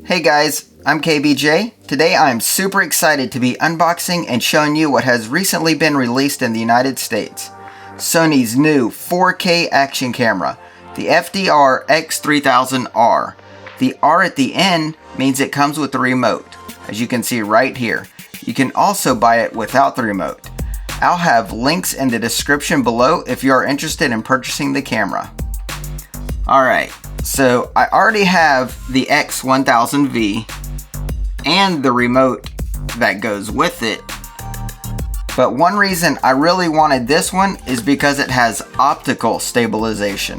Hey guys, I'm KBJ. Today I'm super excited to be unboxing and showing you what has recently been released in the United States. Sony's new 4K action camera, the FDR-X3000R. The R at the end means it comes with the remote, as you can see right here. You can also buy it without the remote. I'll have links in the description below if you are interested in purchasing the camera. Alright, so I already have the X1000V and the remote that goes with it. But one reason I really wanted this one is because it has optical stabilization.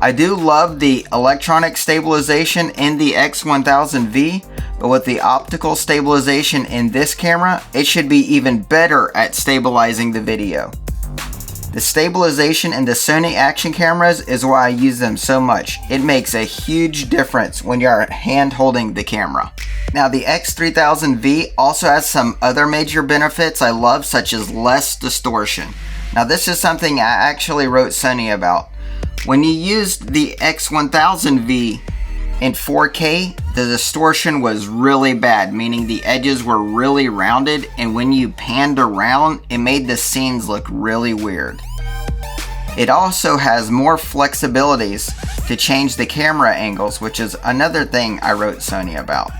I do love the electronic stabilization in the X1000V, but with the optical stabilization in this camera, it should be even better at stabilizing the video. The stabilization in the Sony action cameras is why I use them so much. It makes a huge difference when you're hand holding the camera. Now the X3000V also has some other major benefits I love, such as less distortion. Now this is something I actually wrote Sony about. When you used the X1000V in 4K, the distortion was really bad, meaning the edges were really rounded, and when you panned around, it made the scenes look really weird. It also has more flexibilities to change the camera angles, which is another thing I wrote Sony about.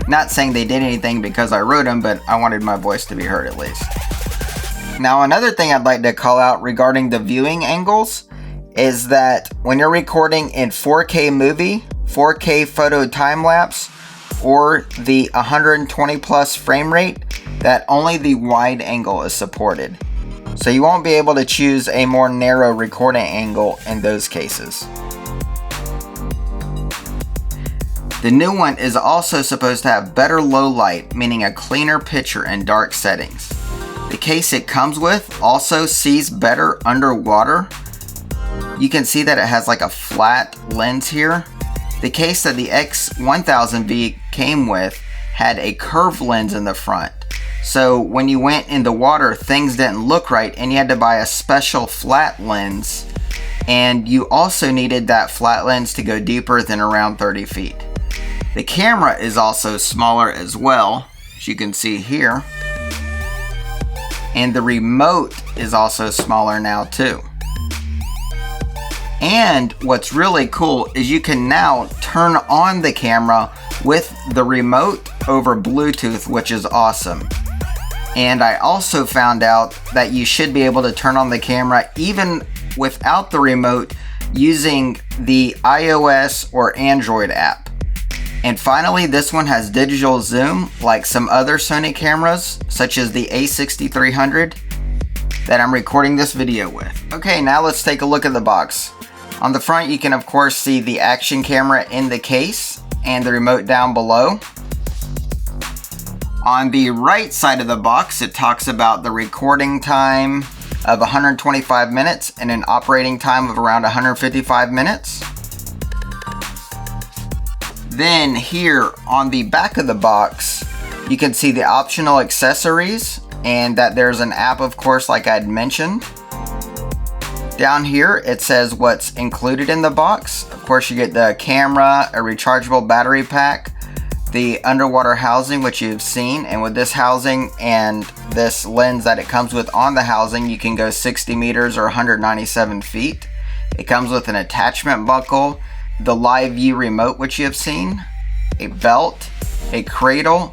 Not saying they did anything because I wrote them, but I wanted my voice to be heard at least. Now another thing I'd like to call out regarding the viewing angles is that when you're recording in 4K movie, 4K photo time-lapse, or the 120 plus frame rate, that only the wide angle is supported. So you won't be able to choose a more narrow recording angle in those cases. The new one is also supposed to have better low light, meaning a cleaner picture in dark settings. The case it comes with also sees better underwater. You can see that it has like a flat lens here. The case that the X1000V came with had a curved lens in the front. So when you went in the water, things didn't look right and you had to buy a special flat lens. And you also needed that flat lens to go deeper than around 30 feet. The camera is also smaller as well, as you can see here. And the remote is also smaller now too. And what's really cool is you can now turn on the camera with the remote over Bluetooth, which is awesome. And I also found out that you should be able to turn on the camera even without the remote using the iOS or Android app. And finally, this one has digital zoom like some other Sony cameras, such as the A6300 that I'm recording this video with. Okay, now let's take a look at the box. On the front, you can of course see the action camera in the case and the remote down below. On the right side of the box, it talks about the recording time of 125 minutes and an operating time of around 155 minutes. Then here on the back of the box, you can see the optional accessories and that there's an app, of course, like I'd mentioned. Down here, it says what's included in the box. Of course, you get the camera, a rechargeable battery pack, the underwater housing, which you've seen. And with this housing and this lens that it comes with on the housing, you can go 60 meters or 197 feet. It comes with an attachment buckle, the live view remote, which you have seen, a belt, a cradle,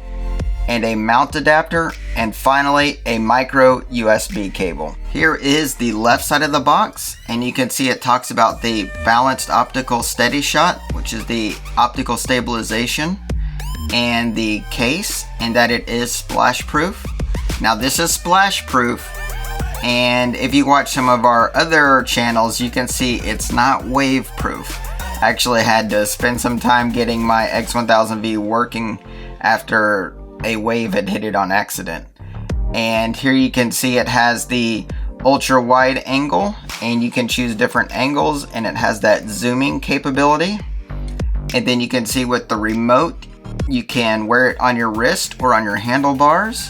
and a mount adapter, and finally a micro USB cable. Here is the left side of the box, and you can see it talks about the balanced optical steady shot, which is the optical stabilization, and the case, and that it is splash proof. Now this is splash proof, and if you watch some of our other channels, you can see it's not wave proof. I actually had to spend some time getting my X1000V working after a wave had hit it on accident. And here you can see it has the ultra wide angle, and you can choose different angles, and it has that zooming capability. And then you can see with the remote, you can wear it on your wrist or on your handlebars,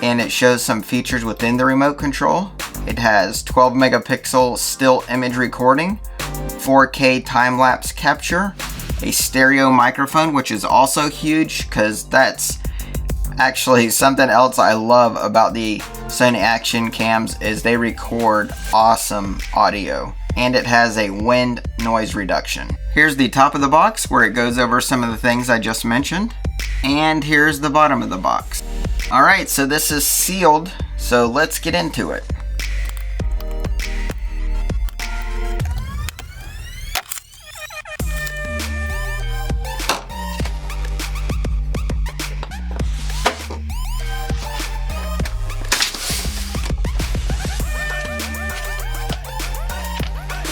and it shows some features within the remote control. It has 12 megapixel still image recording, 4K time-lapse capture, a stereo microphone, which is also huge because that's actually something else I love about the Sony action cams is they record awesome audio, and it has a wind noise reduction. Here's the top of the box where it goes over some of the things I just mentioned, and here's the bottom of the box. Alright, so this is sealed, so let's get into it.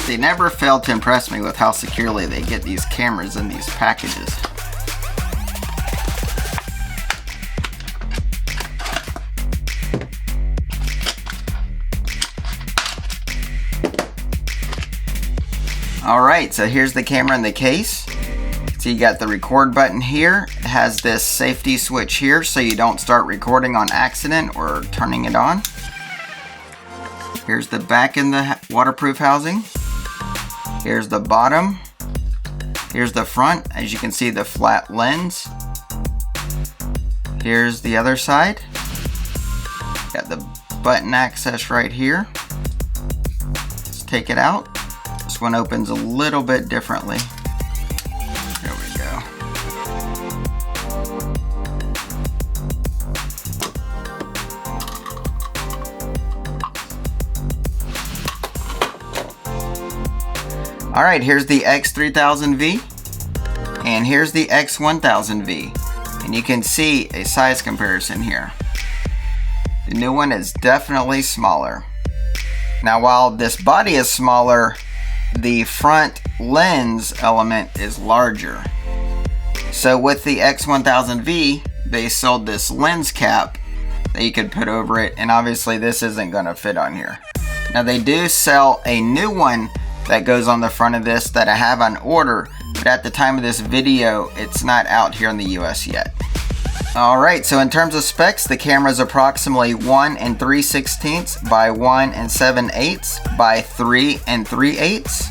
They never fail to impress me with how securely they get these cameras in these packages. Alright, so here's the camera in the case. So you got the record button here. It has this safety switch here so you don't start recording on accident or turning it on. Here's the back in the waterproof housing. Here's the bottom. Here's the front. As you can see, the flat lens. Here's the other side. Got the button access right here. Let's take it out. This one opens a little bit differently. There we go. Alright, here's the X3000V, and here's the X1000V, and you can see a size comparison here. The new one is definitely smaller. Now while this body is smaller, the front lens element is larger. So with the X1000V, they sold this lens cap that you could put over it, and obviously this isn't going to fit on here. Now they do sell a new one that goes on the front of this that I have on order, but at the time of this video it's not out here in the US yet. Alright, so in terms of specs, the camera is approximately 1 3/16 by 1 7/8 by 3 3/8.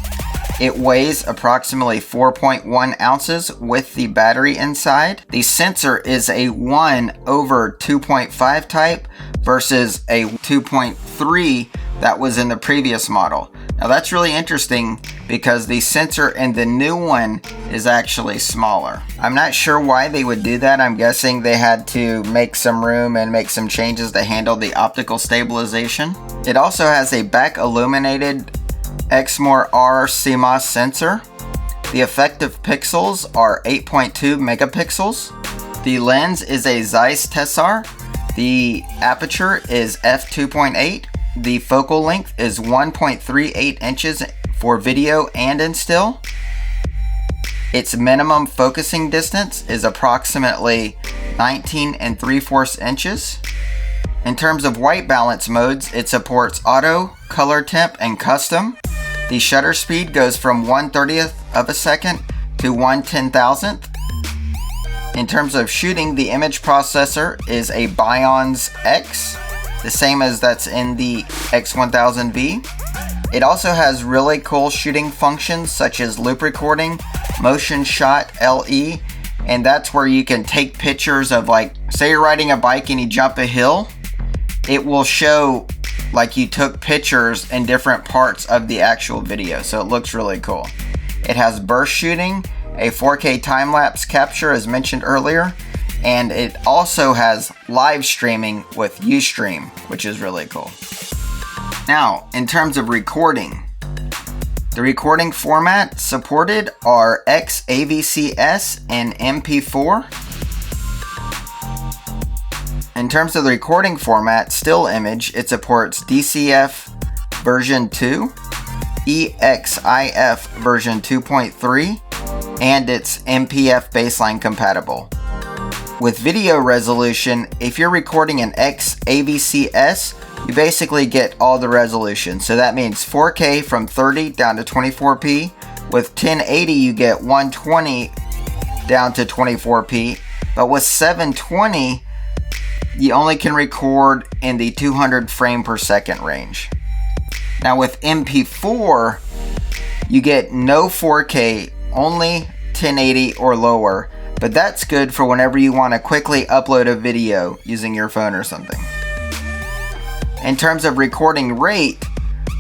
It weighs approximately 4.1 ounces with the battery inside. The sensor is a 1/2.5 type versus a 2.3 that was in the previous model. Now that's really interesting because the sensor in the new one is actually smaller. I'm not sure why they would do that. I'm guessing they had to make some room and make some changes to handle the optical stabilization. It also has a back illuminated Exmor R CMOS sensor. The effective pixels are 8.2 megapixels. The lens is a Zeiss Tessar. The aperture is f2.8. The focal length is 1.38 inches for video and in still. Its minimum focusing distance is approximately 19 3/4 inches. In terms of white balance modes, it supports auto, color temp, and custom. The shutter speed goes from 1/30th of a second to 1/10,000th. In terms of shooting, the image processor is a Bionz X, the same as that's in the X1000V. It also has really cool shooting functions such as loop recording, motion shot LE, and that's where you can take pictures of, like, say you're riding a bike and you jump a hill, it will show like you took pictures in different parts of the actual video, so it looks really cool. It has burst shooting, a 4K time-lapse capture as mentioned earlier, and it also has live streaming with Ustream, which is really cool. Now, in terms of recording, the recording format supported are XAVCS and MP4. In terms of the recording format, still image, it supports DCF version 2, EXIF version 2.3, and it's MPF baseline compatible. With video resolution, if you're recording an XAVCS, you basically get all the resolution. So that means 4K from 30 down to 24p. With 1080, you get 120 down to 24p. But with 720, you only can record in the 200 frame per second range. Now with MP4, you get no 4K, only 1080 or lower, but that's good for whenever you want to quickly upload a video using your phone or something. In terms of recording rate,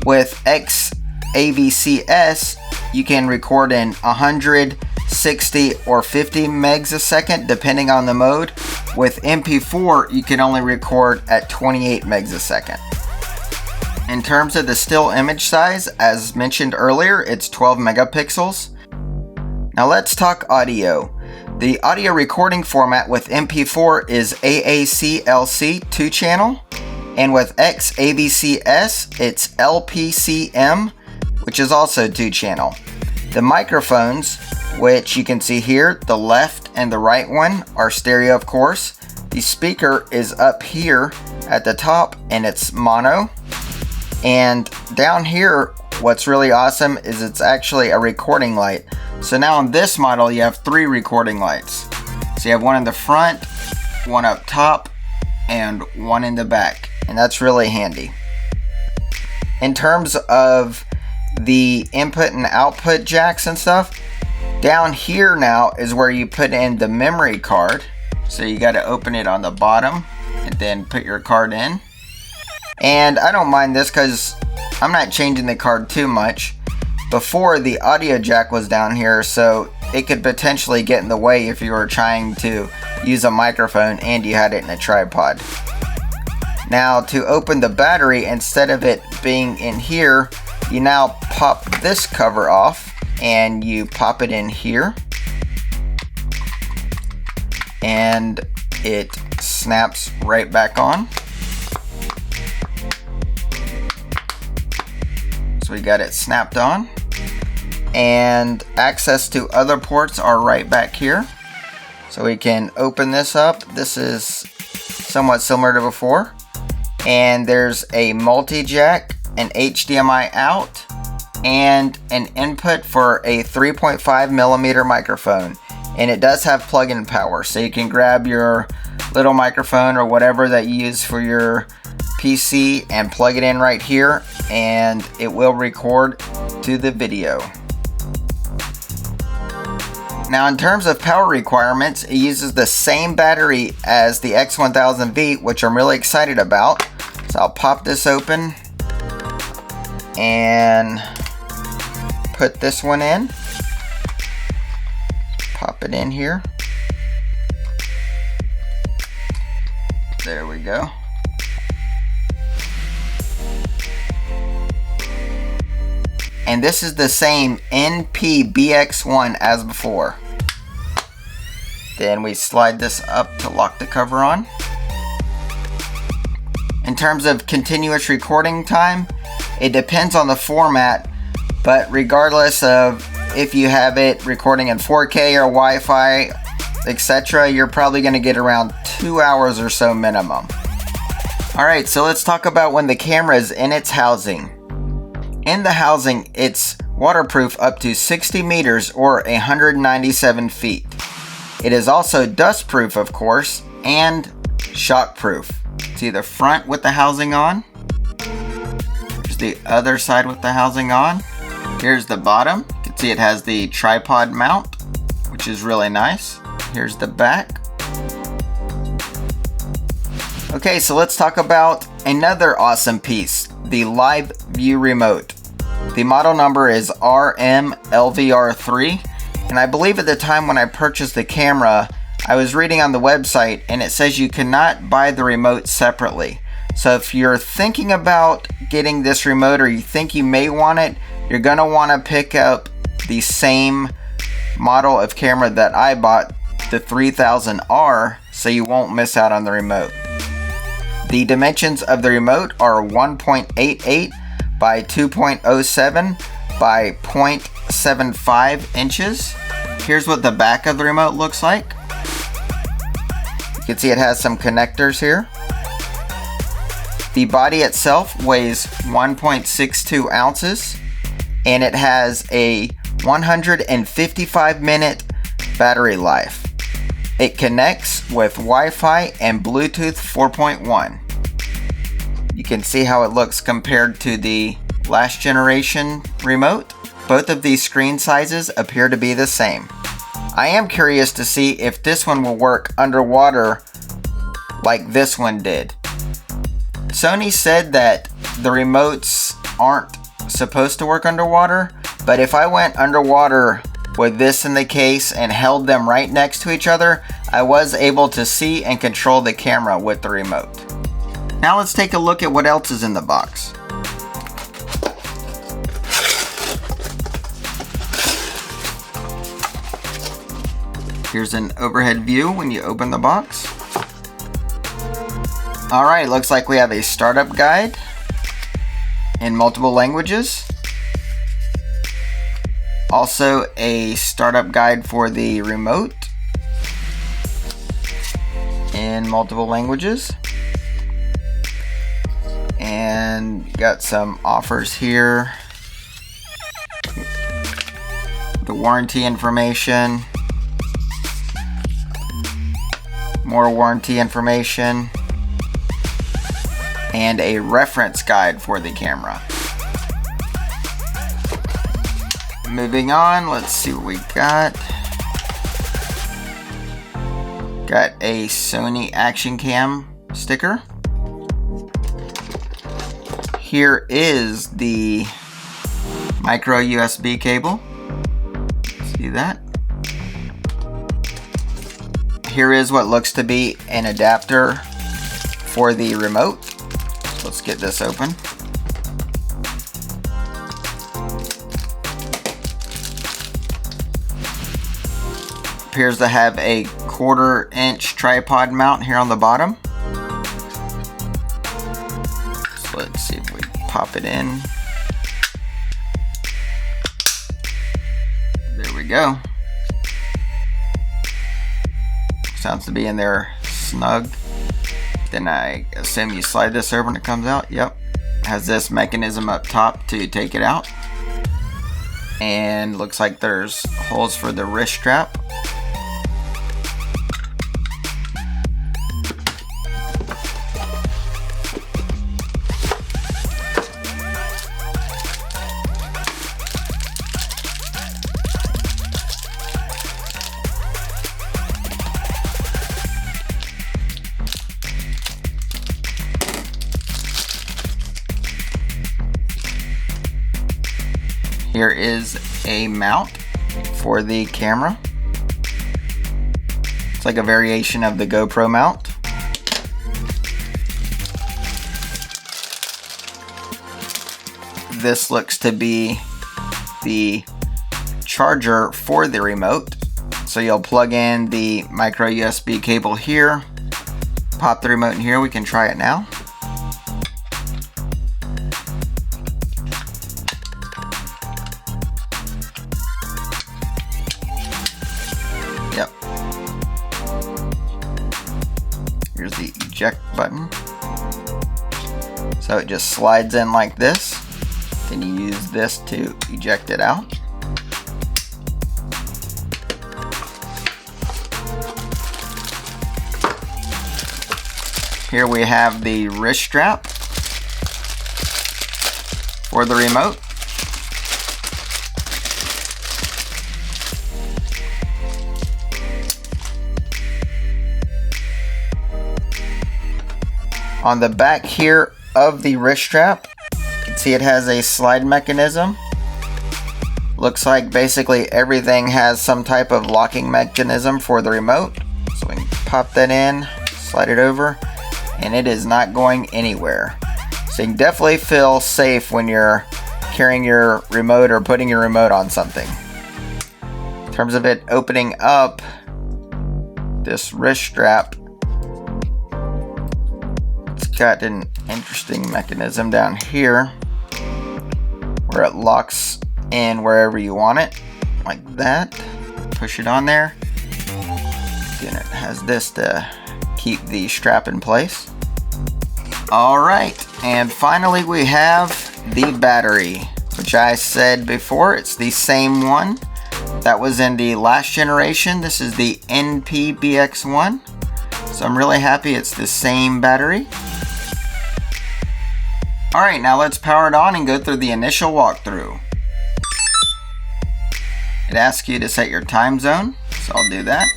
with XAVCS, you can record in 100, 60, or 50 megs a second depending on the mode. With MP4, you can only record at 28 megs a second. In terms of the still image size, as mentioned earlier, it's 12 megapixels. Now let's talk audio. The audio recording format with MP4 is AAC-LC 2-channel, and with XAVCS, it's LPCM, which is also 2-channel. The microphones, which you can see here, the left and the right one, are stereo, of course. The speaker is up here at the top and it's mono. And down here, what's really awesome is it's actually a recording light. So now on this model, you have 3 recording lights. So you have one in the front, one up top, and one in the back. And that's really handy. In terms of the input and output jacks and stuff, down here now is where you put in the memory card. So you got to open it on the bottom and then put your card in. And I don't mind this because I'm not changing the card too much. Before, the audio jack was down here, so it could potentially get in the way if you were trying to use a microphone and you had it in a tripod. Now, to open the battery, instead of it being in here, you now pop this cover off and you pop it in here. And it snaps right back on. So we got it snapped on. And access to other ports are right back here. So we can open this up. This is somewhat similar to before. And there's a multi-jack, an HDMI out, and an input for a 3.5 millimeter microphone. And it does have plug-in power, so you can grab your little microphone or whatever that you use for your PC and plug it in right here, and it will record to the video. Now, in terms of power requirements, it uses the same battery as the X1000V, which I'm really excited about. So I'll pop this open and put this one in. Pop it in here. There we go. And this is the same NP-BX1 as before. Then we slide this up to lock the cover on. In terms of continuous recording time, it depends on the format, but regardless of if you have it recording in 4K or Wi-Fi, etc., you're probably going to get around 2 hours or so minimum. Alright, so let's talk about when the camera is in its housing. In the housing, it's waterproof up to 60 meters or 197 feet. It is also dustproof, of course, and shockproof. See the front with the housing on. Here's the other side with the housing on. Here's the bottom. You can see it has the tripod mount, which is really nice. Here's the back. Okay, so let's talk about another awesome piece, the Live View Remote. The model number is RM-LVR3, and I believe at the time when I purchased the camera, I was reading on the website and it says you cannot buy the remote separately. So if you're thinking about getting this remote or you think you may want it, you're going to want to pick up the same model of camera that I bought, the 3000R, so you won't miss out on the remote. The dimensions of the remote are 1.88 by 2.07 by 0.75 inches. Here's what the back of the remote looks like. You can see it has some connectors here. The body itself weighs 1.62 ounces and it has a 155 minute battery life. It connects with Wi-Fi and Bluetooth 4.1. You can see how it looks compared to the last generation remote. Both of these screen sizes appear to be the same. I am curious to see if this one will work underwater like this one did. Sony said that the remotes aren't supposed to work underwater, but if I went underwater with this in the case and held them right next to each other, I was able to see and control the camera with the remote. Now let's take a look at what else is in the box. Here's an overhead view when you open the box. Alright, looks like we have a startup guide in multiple languages. Also a startup guide for the remote in multiple languages. And got some offers here. The warranty information. More warranty information. And a reference guide for the camera. Moving on, let's see what we got. Got a Sony Action Cam sticker. Here is the micro USB cable. See that? Here is what looks to be an adapter for the remote. Let's get this open. Appears to have a 1/4-inch tripod mount here on the bottom. So let's see if we pop it in. There we go. Sounds to be in there snug. Then I assume you slide this over and it comes out. Yep. Has this mechanism up top to take it out. And looks like there's holes for the wrist strap. Here is a mount for the camera. It's like a variation of the GoPro mount. This looks to be the charger for the remote. So you'll plug in the micro USB cable here, pop the remote in here. We can try it now. Yep. Here's the eject button. So it just slides in like this. Then you use this to eject it out. Here we have the wrist strap for the remote. On the back here of the wrist strap, you can see it has a slide mechanism. Looks like basically everything has some type of locking mechanism for the remote. So we can pop that in, slide it over, and it is not going anywhere. So you can definitely feel safe when you're carrying your remote or putting your remote on something. In terms of it opening up, this wrist strap, got an interesting mechanism down here where it locks in wherever you want it, like that. Push it on there. Then it has this to keep the strap in place. Alright, and finally we have the battery, which I said before, it's the same one that was in the last generation. This is the NP-BX1. So I'm really happy it's the same battery. Alright, now let's power it on and go through the initial walkthrough. It asks you to set your time zone, so So I'll do that.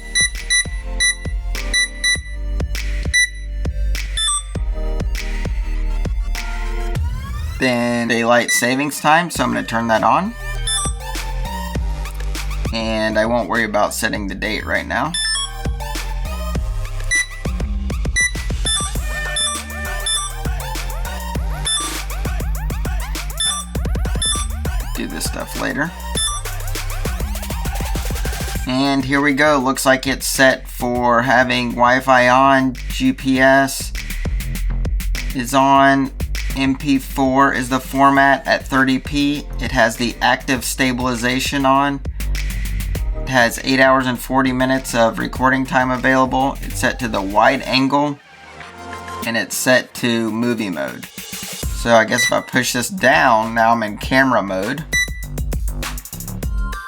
Then daylight savings time, so I'm going to turn that on. And I won't worry about setting the date right now. Do this stuff later. And here we go. Looks like it's set for having Wi-Fi on, GPS is on, MP4 is the format at 30p. It has the active stabilization on. It has 8 hours and 40 minutes of recording time available. It's set to the wide angle and it's set to movie mode. So I guess if I push this down, now I'm in camera mode.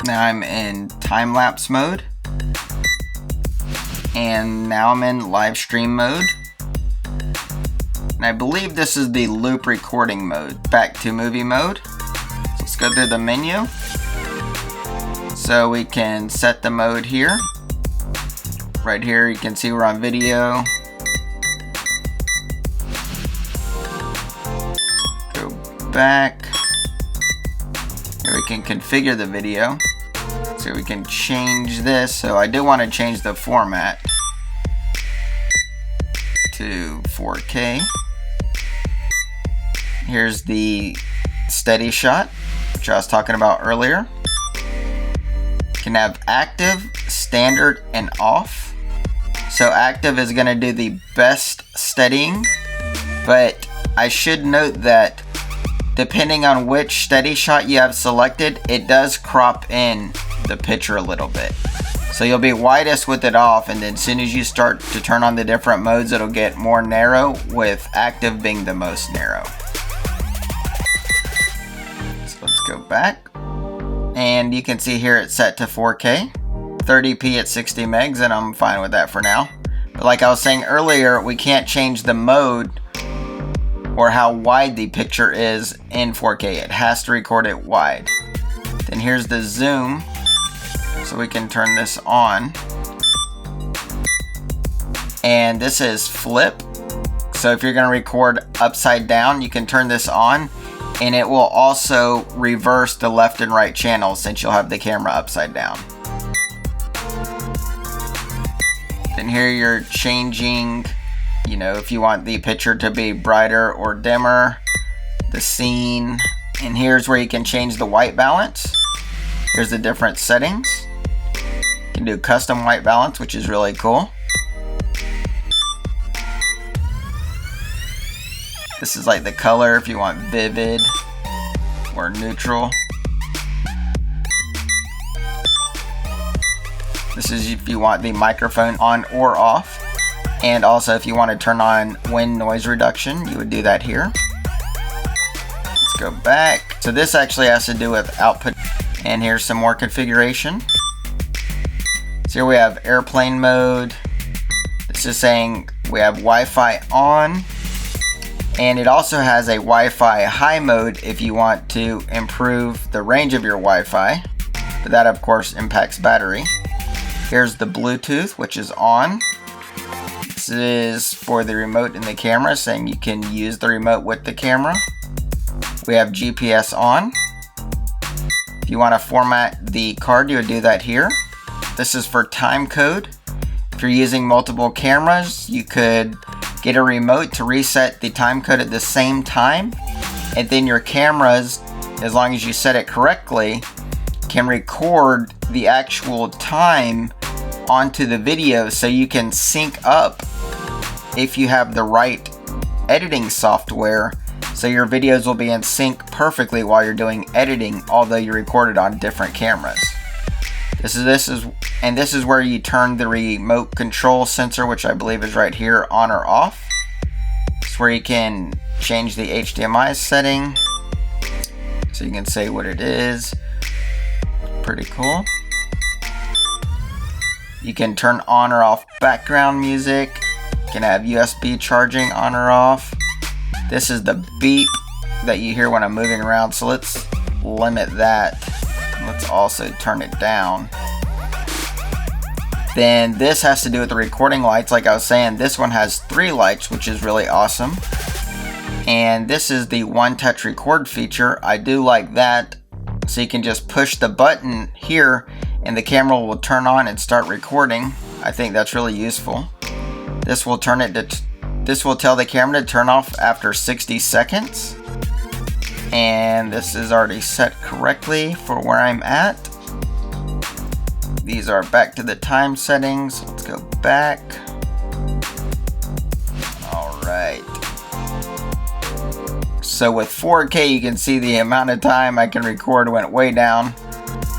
Now I'm in time-lapse mode. And now I'm in live stream mode. And I believe this is the loop recording mode. Back to movie mode. So let's go through the menu. So we can set the mode here. Right here you can see we're on video. Go back. Here we can configure the video. So we can change this. So I do want to change the format to 4K. Here's the steady shot, which I was talking about earlier. You can have active, standard, and off. So active is going to do the best steadying, but I should note that depending on which steady shot you have selected, it does crop in the picture a little bit. So you'll be widest with it off, and then as soon as you start to turn on the different modes, it'll get more narrow, with active being the most narrow. So let's go back. And you can see here it's set to 4K, 30p at 60 megs, and I'm fine with that for now. But like I was saying earlier, we can't change the mode or how wide the picture is in 4K. It has to record it wide. Then here's the zoom. So we can turn this on. And this is flip. So if you're going to record upside down, you can turn this on. And it will also reverse the left and right channels since you'll have the camera upside down. Then here you're changing, you know, if you want the picture to be brighter or dimmer, the scene. And here's where you can change the white balance. Here's the different settings. You can do custom white balance, which is really cool. This is like the color if you want vivid or neutral. This is if you want the microphone on or off. And also if you want to turn on wind noise reduction, you would do that here. Let's go back. So this actually has to do with output. And here's some more configuration. So here we have airplane mode. This is saying we have Wi-Fi on. And it also has a Wi-Fi high mode if you want to improve the range of your Wi-Fi. But that of course impacts battery. Here's the Bluetooth, which is on. This is for the remote in the camera, saying you can use the remote with the camera. We have GPS on. If you want to format the card, you would do that here. This is for time code. If you're using multiple cameras, you could get a remote to reset the time code at the same time. And then your cameras, as long as you set it correctly, can record the actual time onto the video so you can sync up if you have the right editing software. So your videos will be in sync perfectly while you're doing editing, although you recorded on different cameras. This is where you turn the remote control sensor, which I believe is right here, on or off. It's where you can change the HDMI setting. So you can say what it is. Pretty cool. You can turn on or off background music. You can have USB charging on or off. This is the beep that you hear when I'm moving around, so let's limit that. Let's also turn it down. Then this has to do with the recording lights. Like I was saying, this one has 3 lights, which is really awesome. And this is the one touch record feature. I do like that. So you can just push the button here and the camera will turn on and start recording. I think that's really useful. This will tell the camera to turn off after 60 seconds. And this is already set correctly for where I'm at. These are back to the time settings. Let's go back. All right. So with 4K, you can see the amount of time I can record went way down.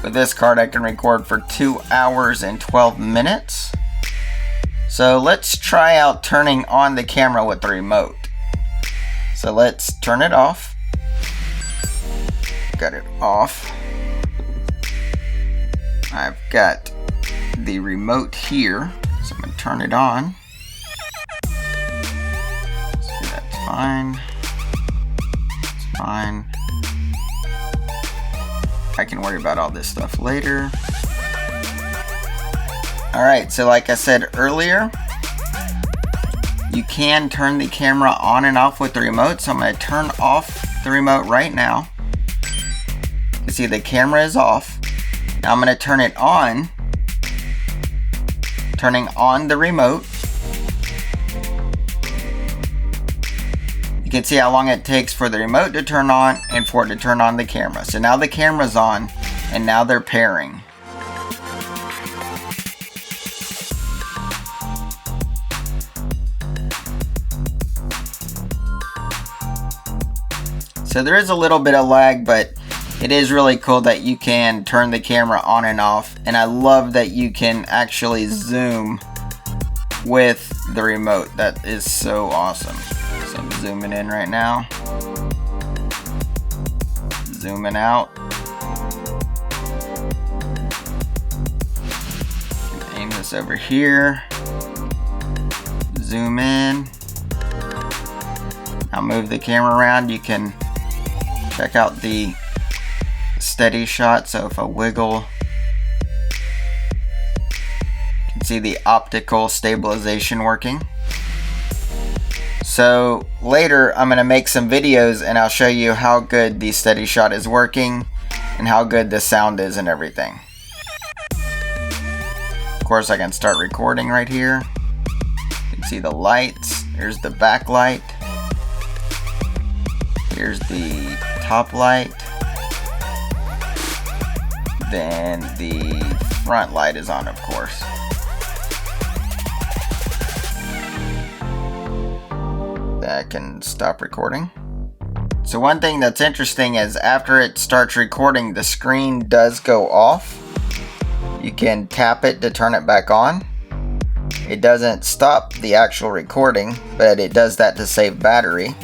With this card, I can record for 2 hours and 12 minutes. So let's try out turning on the camera with the remote. So let's turn it off. Got it off. I've got the remote here, so I'm going to turn it on. So that's fine. It's fine. I can worry about all this stuff later. Alright, so like I said earlier, you can turn the camera on and off with the remote. So I'm going to turn off the remote right now. You can see the camera is off. Now I'm going to turn it on. Turning on the remote. You can see how long it takes for the remote to turn on and for it to turn on the camera. So now the camera's on and now they're pairing. So there is a little bit of lag, but it is really cool that you can turn the camera on and off. And I love that you can actually zoom with the remote. That is so awesome. So I'm zooming in right now. Zooming out. Aim this over here. Zoom in. I'll move the camera around. You can check out the steady shot. So if I wiggle, you can see the optical stabilization working. So later I'm going to make some videos and I'll show you how good the steady shot is working and how good the sound is and everything. Of course, I can start recording right here. You can see the lights. Here's the backlight. Here's the top light. Then the front light is on, of course. I can stop recording. So one thing that's interesting is after it starts recording, the screen does go off. You can tap it to turn it back on. It doesn't stop the actual recording, but it does that to save battery.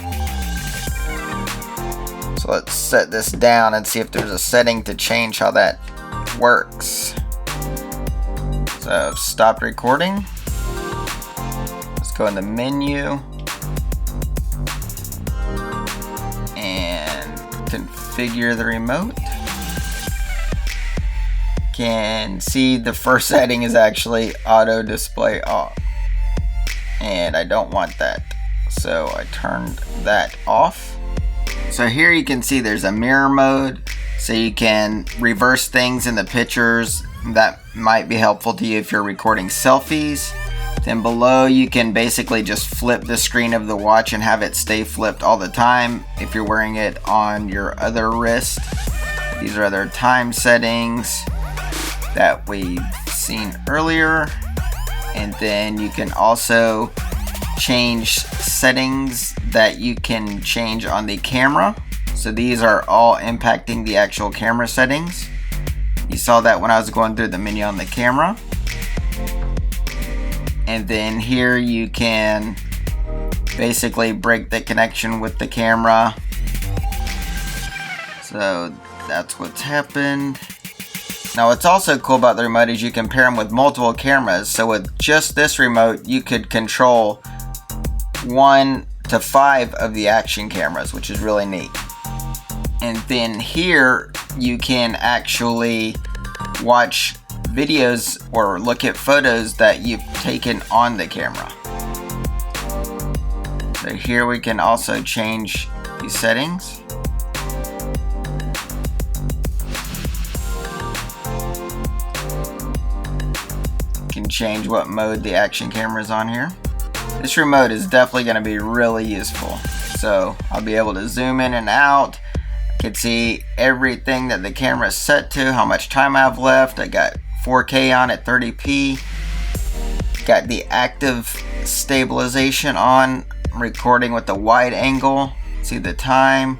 So let's set this down and see if there's a setting to change how that works. So I've stopped recording. Let's go in the menu and configure the remote. Can see the first setting is actually auto display off, and I don't want that, so I turned that off. So here you can see there's a mirror mode, so you can reverse things in the pictures. That might be helpful to you if you're recording selfies. Then below you can basically just flip the screen of the watch and have it stay flipped all the time if you're wearing it on your other wrist. These are other time settings that we've seen earlier. And then you can also change settings that you can change on the camera. So these are all impacting the actual camera settings. You saw that when I was going through the menu on the camera. And then here you can basically break the connection with the camera. So that's what's happened. Now what's also cool about the remote is you can pair them with multiple cameras. So with just this remote, you could control 1 to 5 of the action cameras, which is really neat. And then here you can actually watch videos or look at photos that you've taken on the camera. So here we can also change these settings. You can change what mode the action camera is on here. This remote is definitely going to be really useful. So I'll be able to zoom in and out. I can see everything that the camera is set to, how much time I have left. I got 4K on at 30p. Got the active stabilization on, recording with the wide angle. See the time.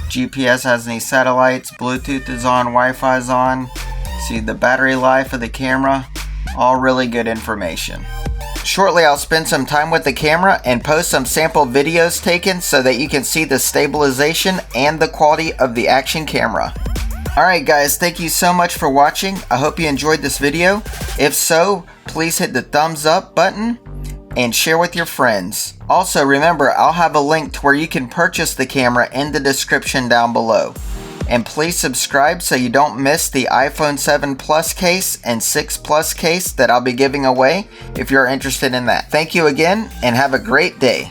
GPS has any satellites. Bluetooth is on, Wi-Fi is on. See the battery life of the camera. All really good information. Shortly, I'll spend some time with the camera and post some sample videos taken so that you can see the stabilization and the quality of the action camera. Alright guys, thank you so much for watching. I hope you enjoyed this video. If so, please hit the thumbs up button and share with your friends. Also remember, I'll have a link to where you can purchase the camera in the description down below. And please subscribe so you don't miss the iPhone 7 Plus case and 6 Plus case that I'll be giving away if you're interested in that. Thank you again and have a great day.